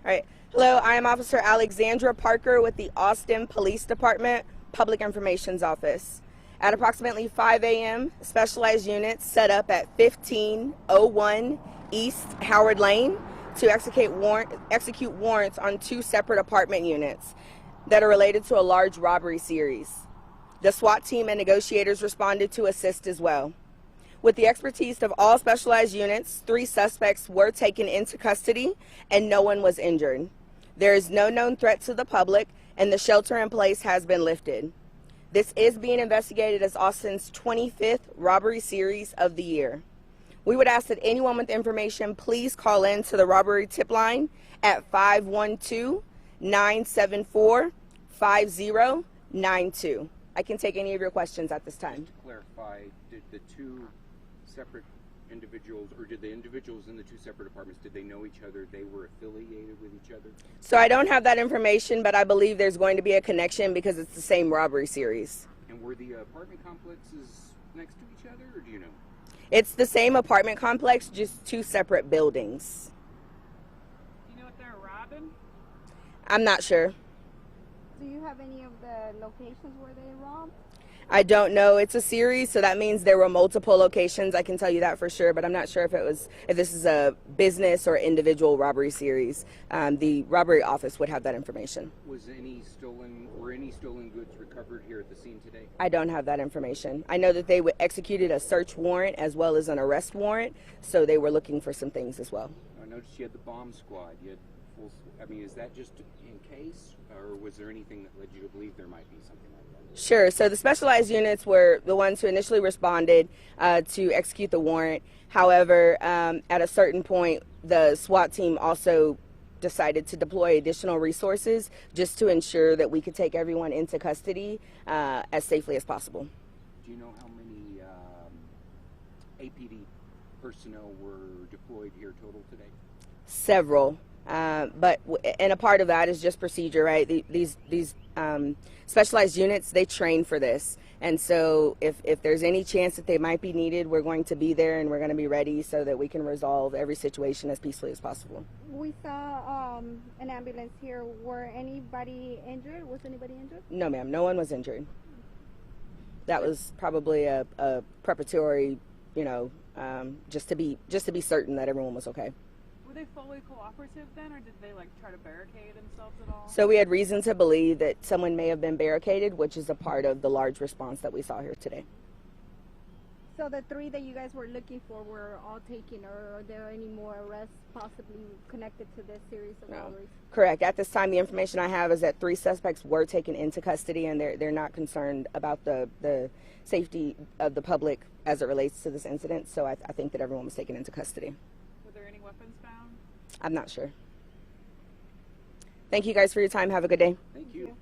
All right. Hello, I am Officer Alexandra Parker with the Austin Police Department Public Information's Office. At approximately 5 a.m., specialized units set up at 1501 East Howard Lane to execute warrants on two separate apartment units that are related to a large robbery series. The SWAT team and negotiators responded to assist as well. With the expertise of all specialized units, 3 suspects were taken into custody and no one was injured. There is no known threat to the public and the shelter in place has been lifted. This is being investigated as Austin's 25th robbery series of the year. We would ask that anyone with information please call in to the robbery tip line at 512-974-5092. I can take any of your questions at this time. Just to clarify, did the two separate individuals, or did the individuals in the two separate apartments, did they know each other? They were affiliated with each other? So I don't have that information, but I believe there's going to be a connection because it's the same robbery series. And were the apartment complexes next to each other, or do you know? It's the same apartment complex, just 2 separate buildings. Do you know what they're robbing? I'm not sure. Do you have any of the locations where they robbed? I don't know. It's a series, so that means there were multiple locations. I can tell you that for sure, but I'm not sure if this is a business or individual robbery series. The robbery office would have that information. Were any stolen goods recovered here at the scene today? I don't have that information. I know that they executed a search warrant as well as an arrest warrant, so they were looking for some things as well. I noticed you had the bomb squad. You had is that just in case, or was there anything that led you to believe there might be something like that? Sure. So the specialized units were the ones who initially responded to execute the warrant. However, at a certain point, the SWAT team also decided to deploy additional resources just to ensure that we could take everyone into custody as safely as possible. Do you know how many APD personnel were deployed here total today? Several. And a part of that is just procedure, right? These specialized units, they train for this. And so if there's any chance that they might be needed, we're going to be there and we're going to be ready so that we can resolve every situation as peacefully as possible. We saw an ambulance here. Were anybody injured? Was anybody injured? No, ma'am. No one was injured. That was probably a preparatory, just to be certain that everyone was okay. Were they fully cooperative then, or did they try to barricade themselves at all? So we had reason to believe that someone may have been barricaded, which is a part of the large response that we saw here today. So the 3 that you guys were looking for were all taken, or are there any more arrests possibly connected to this series of robberies? Correct. At this time, the information I have is that 3 suspects were taken into custody, and they're not concerned about the safety of the public as it relates to this incident. So I think that everyone was taken into custody. Were there any weapons found? I'm not sure. Thank you guys for your time. Have a good day. Thank you.